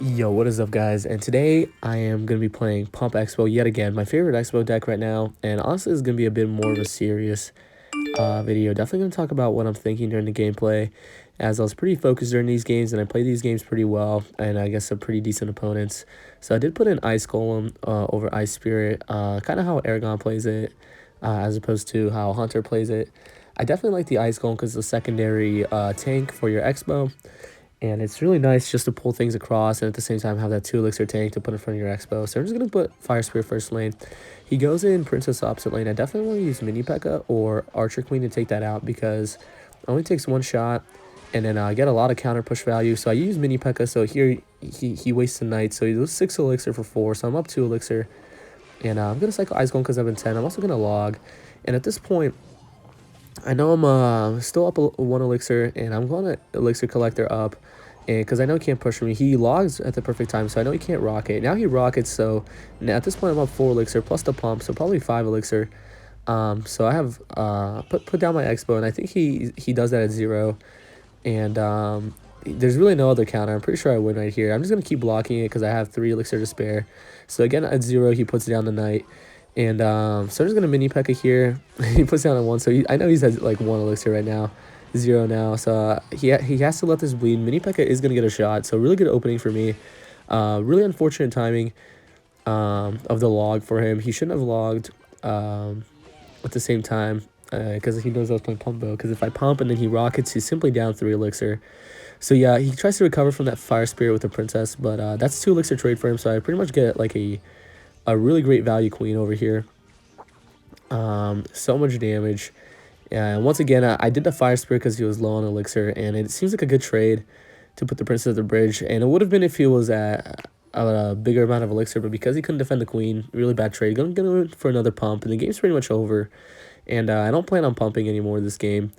Yo, what is up, guys? And today I am going to be playing Pump Expo yet again, my favorite Expo deck right now. And honestly, it's going to be a bit more of a serious video. Definitely going to talk about what I'm thinking during the gameplay, as I was pretty focused during these games, and I played these games pretty well, and I guess some pretty decent opponents. So I did put in Ice Golem over Ice Spirit, kind of how Aragon plays it, as opposed to how Hunter plays it. I definitely like the Ice Golem because it's a secondary tank for your Xbow. And it's really nice just to pull things across and at the same time have that 2 elixir tank to put in front of your Xbow. So I'm just going to put Fire Spear first lane. He goes in Princess opposite lane. I definitely want to use Mini P.E.K.K.A. or Archer Queen to take that out because it only takes one shot. And then I get a lot of counter push value. So I use Mini P.E.K.K.A. So here he wastes a knight. So he loses 6 elixir for 4. So I'm up 2 elixir. And I'm going to cycle Ice Golem because I've been 10. I'm also going to log. And at this point, I know I'm still up 1 elixir, and I'm going to elixir collector up, and because I know he can't push me. He logs at the perfect time, so I know he can't rocket. Now he rockets, so now at this point I'm up 4 elixir plus the pump, so probably 5 elixir. So I have put down my Xbow, and I think he does that at 0, and there's really no other counter. I'm pretty sure I win right here. I'm just gonna keep blocking it because I have 3 elixir to spare. So again at 0, he puts down the knight. And so I'm just going to mini P.E.K.K.A. here. He puts down a 1, so I know he's at like 1 elixir right now. 0 now, so he has to let this bleed. Mini P.E.K.K.A. is going to get a shot, so really good opening for me. Really unfortunate timing of the log for him. He shouldn't have logged at the same time because he knows I was playing Pumpbow. Because if I pump and then he rockets, he's simply down 3 elixir. So yeah, he tries to recover from that Fire Spirit with the Princess, but that's 2 elixir trade for him, so I pretty much get like a really great value queen over here. So much damage. And once again, I did the Fire Spirit because he was low on elixir, and it seems like a good trade to put the Princess at the bridge. And it would have been if he was at a bigger amount of elixir, but because he couldn't defend the queen, really bad trade. Gonna for another pump, and the game's pretty much over. And I don't plan on pumping anymore this game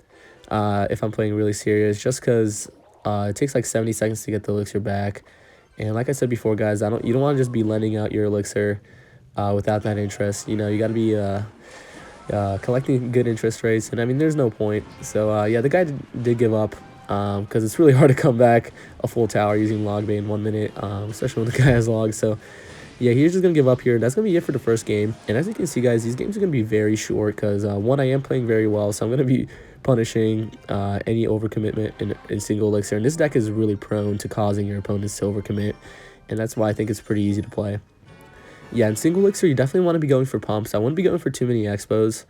if I'm playing really serious, just because it takes like 70 seconds to get the elixir back. And like I said before, guys, you don't want to just be lending out your elixir without that interest. You know, you got to be collecting good interest rates, and I mean, there's no point. So yeah, the guy did give up because it's really hard to come back a full tower using log bay in 1 minute, especially when the guy has logs. So yeah, he's just gonna give up here. That's gonna be it for the first game. And as you can see, guys, these games are gonna be very short because one, I am playing very well, so I'm gonna be punishing any overcommitment in single elixir. And this deck is really prone to causing your opponents to overcommit, and that's why I think it's pretty easy to play. Yeah, in single elixir, you definitely want to be going for pumps. I wouldn't be going for too many expos.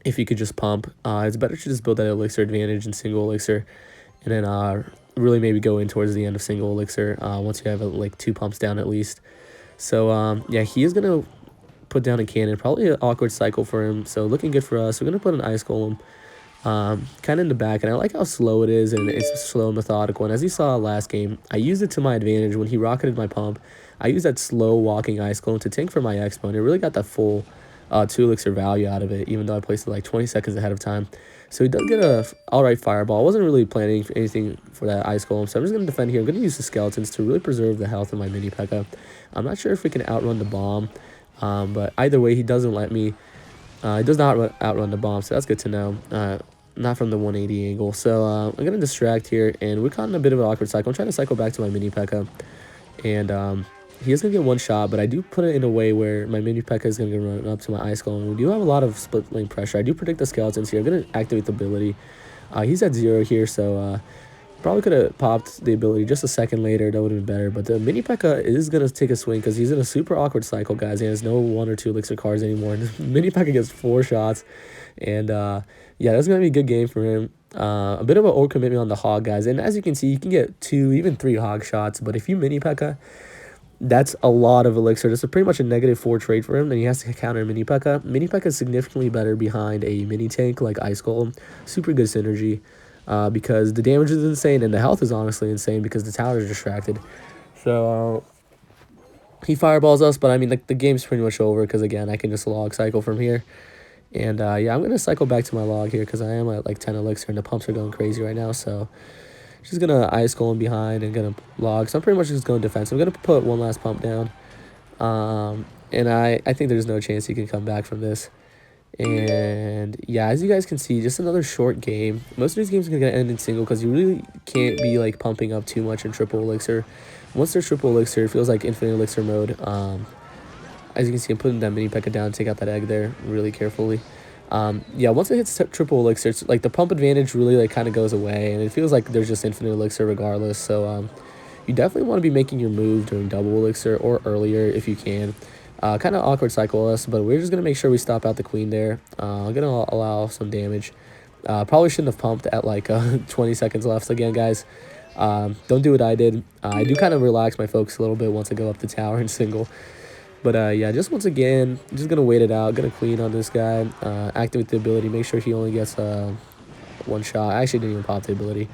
If you could just pump, it's better to just build that elixir advantage in single elixir, and then really maybe go in towards the end of single elixir once you have like 2 pumps down at least. So yeah, he is gonna put down a cannon, probably an awkward cycle for him. So looking good for us. We're gonna put an ice golem. Kind of in the back, and I like how slow it is, and it's slow and methodical. And as you saw last game, I used it to my advantage when he rocketed my pump. I used that slow walking ice clone to tank for my Xbow, and it really got that full 2 elixir value out of it, even though I placed it like 20 seconds ahead of time. So he does get a alright fireball. I wasn't really planning for anything for that ice golem, so I'm just going to defend here. I'm going to use the skeletons to really preserve the health of my mini P.E.K.K.A. I'm not sure if we can outrun the bomb, but either way, he doesn't let me. It does not outrun the bomb, so that's good to know. Not from the 180 angle. So I'm going to distract here, and we're caught in a bit of an awkward cycle. I'm trying to cycle back to my mini P.E.K.K.A. And he is going to get 1 shot, but I do put it in a way where my mini P.E.K.K.A. is going to run up to my ice golem. We do have a lot of split lane pressure. I do predict the skeletons here. I'm going to activate the ability. He's at 0 here, so probably could have popped the ability just a second later. That would have been better. But the mini P.E.K.K.A. is going to take a swing because he's in a super awkward cycle, guys. He has no 1 or 2 elixir cards anymore. And mini P.E.K.K.A. gets 4 shots. And yeah, that's going to be a good game for him. A bit of an overcommitment on the hog, guys. And as you can see, you can get 2, even 3 hog shots. But if you mini P.E.K.K.A., that's a lot of elixir. That's pretty much a -4 trade for him. Then he has to counter mini P.E.K.K.A. Mini P.E.K.K.A. is significantly better behind a mini tank like Ice Golem. Super good synergy because the damage is insane and the health is honestly insane because the tower is distracted. So he fireballs us, but I mean, like, the game's pretty much over because, again, I can just log cycle from here. And yeah, I'm going to cycle back to my log here because I am at like 10 elixir and the pumps are going crazy right now. So she's going to ice golem behind and going to log. So I'm pretty much just going defense. I'm going to put 1 last pump down. And I think there's no chance he can come back from this. And yeah, as you guys can see, just another short game. Most of these games are going to end in single because you really can't be like pumping up too much in triple elixir. Once there's triple elixir, it feels like infinite elixir mode. As you can see, I'm putting that mini P.E.K.K.A down, take out that egg there really carefully. Yeah, once it hits triple elixir, it's like the pump advantage really like kind of goes away, and it feels like there's just infinite elixir regardless. So you definitely want to be making your move during double elixir or earlier if you can. Kind of awkward cycle us, but we're just going to make sure we stop out the queen there. I'm going to allow some damage. Probably shouldn't have pumped at like 20 seconds left again, guys. Don't do what I did. I do kind of relax my focus a little bit once I go up the tower in single. But yeah, just once again, just going to wait it out. Going to queen on this guy. Activate the ability. Make sure he only gets one shot. I actually didn't even pop the ability.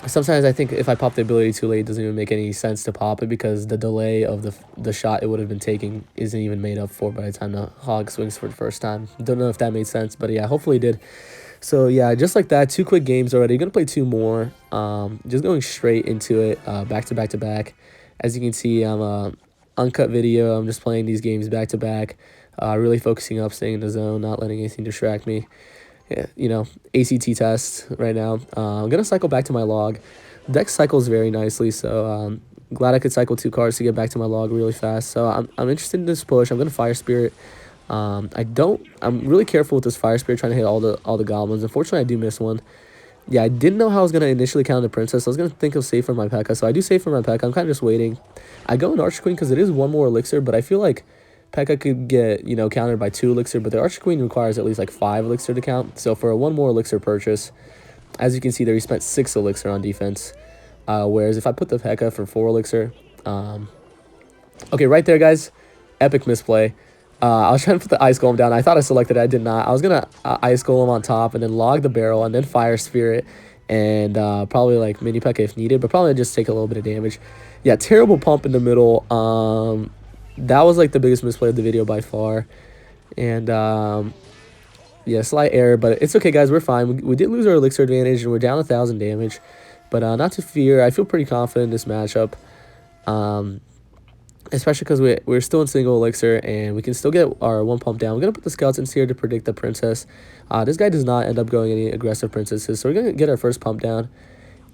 Sometimes I think if I pop the ability too late, it doesn't even make any sense to pop it because the delay of the shot it would have been taking isn't even made up for by the time the hog swings for the first time. Don't know if that made sense, but yeah, hopefully it did. So yeah, just like that, 2 quick games already. Gonna play 2 more. Just going straight into it, back to back to back. As you can see, I'm uncut video. I'm just playing these games back to back, really focusing up, staying in the zone, not letting anything distract me. Yeah, you know, ACT test right now. I'm going to cycle back to my log. Deck cycles very nicely, so glad I could cycle 2 cards to get back to my log really fast. So I'm interested in this push. I'm going to Fire Spirit. I'm really careful with this Fire Spirit, trying to hit all the goblins. Unfortunately, I do miss one. Yeah, I didn't know how I was going to initially counter the princess. I was going to think of save for my P.E.K.K.A, so I do save for my P.E.K.K.A. I'm kind of just waiting. I go in Archer Queen because it is 1 more elixir, but I feel like P.E.K.K.A could get, you know, countered by 2 elixir, but the Archer Queen requires at least like 5 elixir to count. So for a 1 more elixir purchase, as you can see there, he spent 6 elixir on defense. Whereas if I put the P.E.K.K.A for 4 elixir, okay, right there, guys, epic misplay. I was trying to put the Ice Golem down. I thought I selected it. I did not. I was going to Ice Golem on top and then log the barrel and then Fire Spirit and probably like mini P.E.K.K.A if needed, but probably just take a little bit of damage. Yeah, terrible pump in the middle. That was like the biggest misplay of the video by far. And yeah, slight error, but it's okay, guys. We're fine. We did lose our elixir advantage and we're down 1,000 damage, but not to fear. I feel pretty confident in this matchup. Especially because we're still in single elixir and we can still get our 1 pump down. We're going to put the skeletons here to predict the princess. This guy does not end up going any aggressive princesses, so we're going to get our first pump down.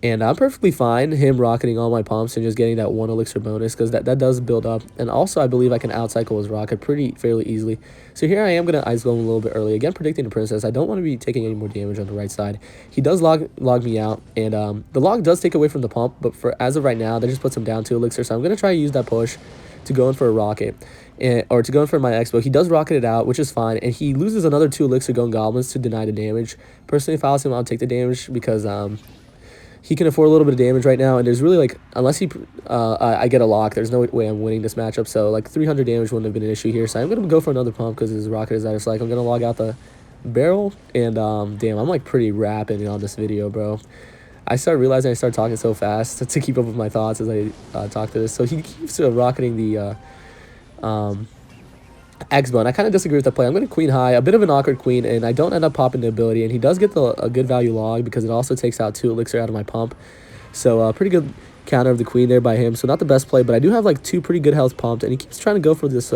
And I'm perfectly fine him rocketing all my pumps and just getting that 1 elixir bonus because that does build up. And also I believe I can outcycle his rocket fairly easily. So here I am going to Ice Golem a little bit early. Again, predicting the princess. I don't want to be taking any more damage on the right side. He does log me out. And the log does take away from the pump. But as of right now, that just puts him down 2 elixir. So I'm going to try to use that push to go in for a rocket. Or to go in for my Xbow. He does rocket it out, which is fine. And he loses another 2 elixir going goblins to deny the damage. Personally, if I was him, I'll take the damage because he can afford a little bit of damage right now, and there's really, like, unless I get a lock, there's no way I'm winning this matchup, so, like, 300 damage wouldn't have been an issue here, so I'm going to go for another pump because his rocket is out of sight. I'm going to log out the barrel, and, damn, I'm, like, pretty rapid on this video, bro. I started realizing I started talking so fast to keep up with my thoughts as I talk to this, so he keeps rocketing the, Xbow, and I kind of disagree with the play. I'm going to queen high, a bit of an awkward queen, and I don't end up popping the ability, and he does get a good value log because it also takes out 2 elixir out of my pump. So pretty good counter of the queen there by him. So not the best play, but I do have like 2 pretty good health pumped, and he keeps trying to go for this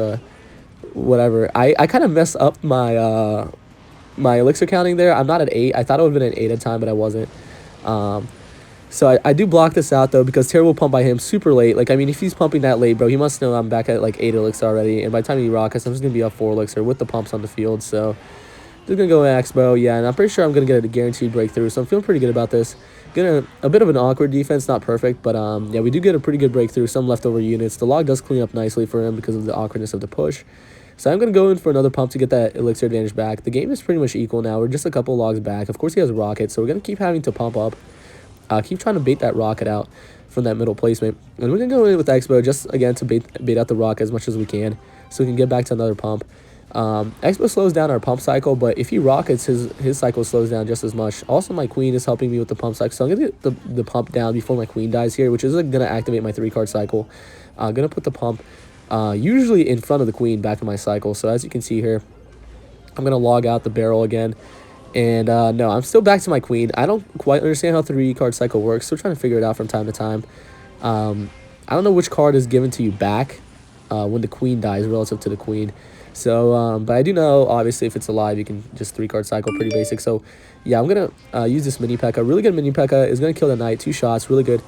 whatever. I kind of messed up my my elixir counting there. I'm not at 8. I thought it would have been at 8 at the time, but I wasn't. So I do block this out, though, because terrible pump by him super late. Like, I mean, if he's pumping that late, bro, he must know I'm back at, like, 8 elixir already. And by the time he rockets, I'm just going to be up 4 elixir with the pumps on the field. So, just going to go Xbow. Yeah, and I'm pretty sure I'm going to get a guaranteed breakthrough. So, I'm feeling pretty good about this. Getting a bit of an awkward defense, not perfect. But, yeah, we do get a pretty good breakthrough. Some leftover units. The log does clean up nicely for him because of the awkwardness of the push. So, I'm going to go in for another pump to get that elixir advantage back. The game is pretty much equal now. We're just a couple logs back. Of course, he has a rocket. So, we're going to keep having to pump up. Keep trying to bait that rocket out from that middle placement. And we're going to go in with Xbow just, again, to bait out the rocket as much as we can so we can get back to another pump. Xbow slows down our pump cycle, but if he rockets, his cycle slows down just as much. Also, my queen is helping me with the pump cycle, so I'm going to get the pump down before my queen dies here, which is going to activate my 3-card cycle. I'm going to put the pump usually in front of the queen back in my cycle. So as you can see here, I'm going to log out the barrel again. And no, I'm still back to my queen. I don't quite understand how 3-card cycle works. Still trying to figure it out from time to time. I don't know which card is given to you back when the queen dies relative to the queen. So, but I do know, obviously, if it's alive, you can just 3-card cycle, pretty basic. So, yeah, I'm going to use this mini P.E.K.K.A. Really good mini P.E.K.K.A. is going to kill the knight, 2 shots, really good.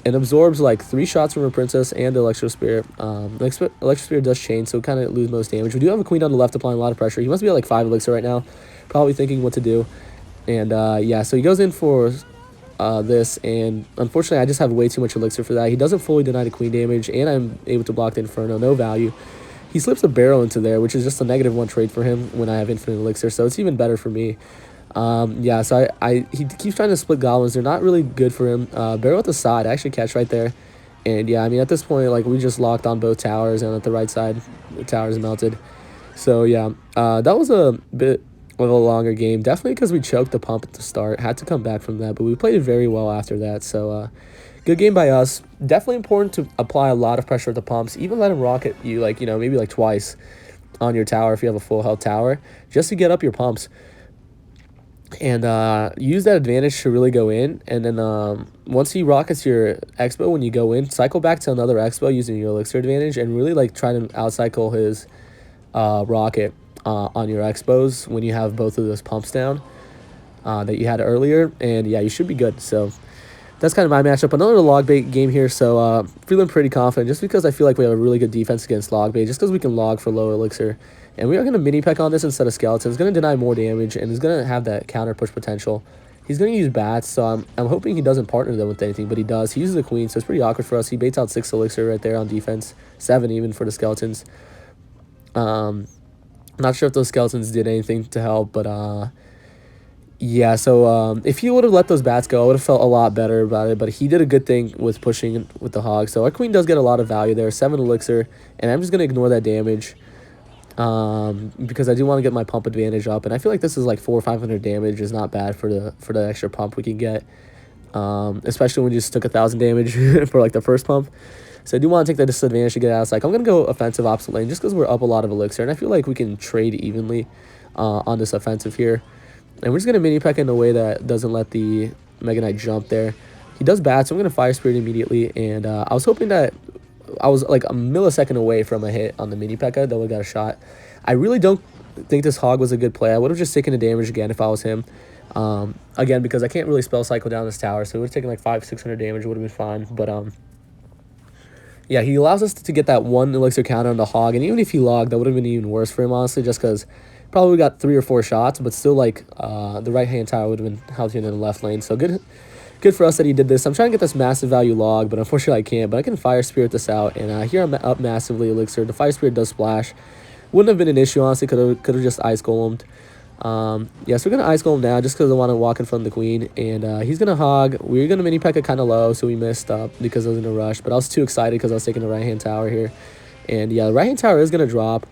And absorbs like 3 shots from a princess and the electro spirit. The electro spirit does chain, so kind of lose most damage. We do have a queen on the left applying a lot of pressure. He must be at like 5 elixir right now, probably thinking what to do. And yeah, so he goes in for this, and unfortunately I just have way too much elixir for that. He doesn't fully deny the queen damage, and I'm able to block the inferno, no value. He slips a barrel into there, which is just a -1 trade for him when I have infinite elixir, so it's even better for me. Yeah, so he keeps trying to split goblins. They're not really good for him. Barrel at the side, I actually catch right there. And yeah, I mean, at this point, like, we just locked on both towers, and at the right side, the towers melted. So yeah, that was a bit of a longer game. Definitely because we choked the pump at the start. Had to come back from that, but we played it very well after that. So good game by us. Definitely important to apply a lot of pressure at the pumps. Even let him rocket you, like, you know, maybe like twice on your tower if you have a full health tower, just to get up your pumps. And use that advantage to really go in. And then once he rockets your Xbow, when you go in, cycle back to another Xbow using your elixir advantage, and really like try to outcycle his rocket on your Xbows when you have both of those pumps down that you had earlier. And yeah, you should be good. So that's kind of my matchup. Another log bait game here, so feeling pretty confident just because I feel like we have a really good defense against log bait, just because we can log for low elixir. And we are going to mini P.E.K.K.A. on this instead of skeletons. It's going to deny more damage, and he's going to have that counter push potential. He's going to use bats, so I'm hoping he doesn't partner them with anything, but he does. He uses a queen, so it's pretty awkward for us. He baits out 6 elixir right there on defense, 7 even for the skeletons. Not sure if those skeletons did anything to help, but yeah, so if he would have let those bats go, I would have felt a lot better about it, but he did a good thing with pushing with the hog. So our queen does get a lot of value there, 7 elixir, and I'm just going to ignore that damage because I do want to get my pump advantage up, and I feel like this is like 400 or 500 damage is not bad for the extra pump we can get, especially when you just took 1,000 damage for like the first pump. So I do want to take that disadvantage to get out. It's like I'm going to go offensive opposite lane just because we're up a lot of elixir, and I feel like we can trade evenly on this offensive here. And we're just going to mini P.E.K.K.A. in a way that doesn't let the Mega Knight jump there. He does bad, so I'm going to Fire Spirit immediately. And I was hoping that I was like a millisecond away from a hit on the mini P.E.K.K.A. that would have got a shot. I really don't think this hog was a good play. I would have just taken the damage again if I was him. Again, because I can't really spell cycle down this tower, so it would have taken like 500-600 damage. It would have been fine. But yeah, he allows us to get that 1 elixir counter on the hog. And even if he logged, that would have been even worse for him, honestly, just because probably got 3 or 4 shots, but still, like, the right-hand tower would have been healthier than the left lane. So good for us that he did this. I'm trying to get this massive value log, but unfortunately I can't. But I can Fire Spirit this out, and here I'm up massively elixir. The Fire Spirit does splash. Wouldn't have been an issue, honestly. Could have just Ice Golemed. Yeah, so we're going to Ice Golem now just because I want to walk in front of the queen. And he's going to hog. We're going to mini P.E.K.K.A. kind of low, so we missed up because I was in a rush. But I was too excited because I was taking the right-hand tower here. And yeah, the right-hand tower is going to drop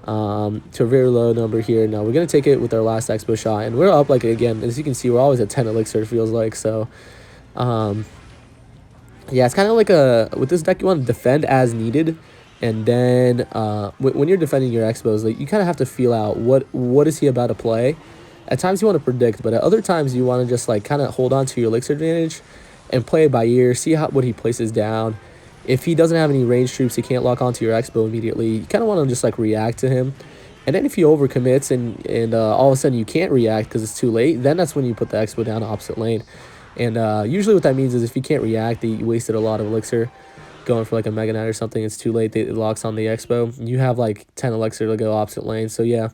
to a very low number here. Now we're going to take it with our last Xbow shot, and we're up, like, again, as you can see, we're always at 10 elixir, it feels like. So yeah, it's kind of like with this deck, you want to defend as needed, and then when you're defending your Xbows, like, you kind of have to feel out what is he about to play. At times you want to predict, but at other times you want to just, like, kind of hold on to your elixir advantage and play it by ear, see what he places down. If he doesn't have any range troops, he can't lock onto your Xbow immediately. You kind of want to just, like, react to him. And then if he overcommits and all of a sudden you can't react because it's too late, then that's when you put the Xbow down opposite lane. And usually what that means is if you can't react, you wasted a lot of elixir going for like a Mega Knight or something. It's too late. It locks on the Xbow. You have like 10 elixir to go opposite lane. So yeah,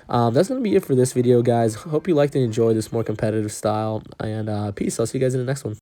that's going to be it for this video, guys. Hope you liked and enjoyed this more competitive style. And peace. I'll see you guys in the next one.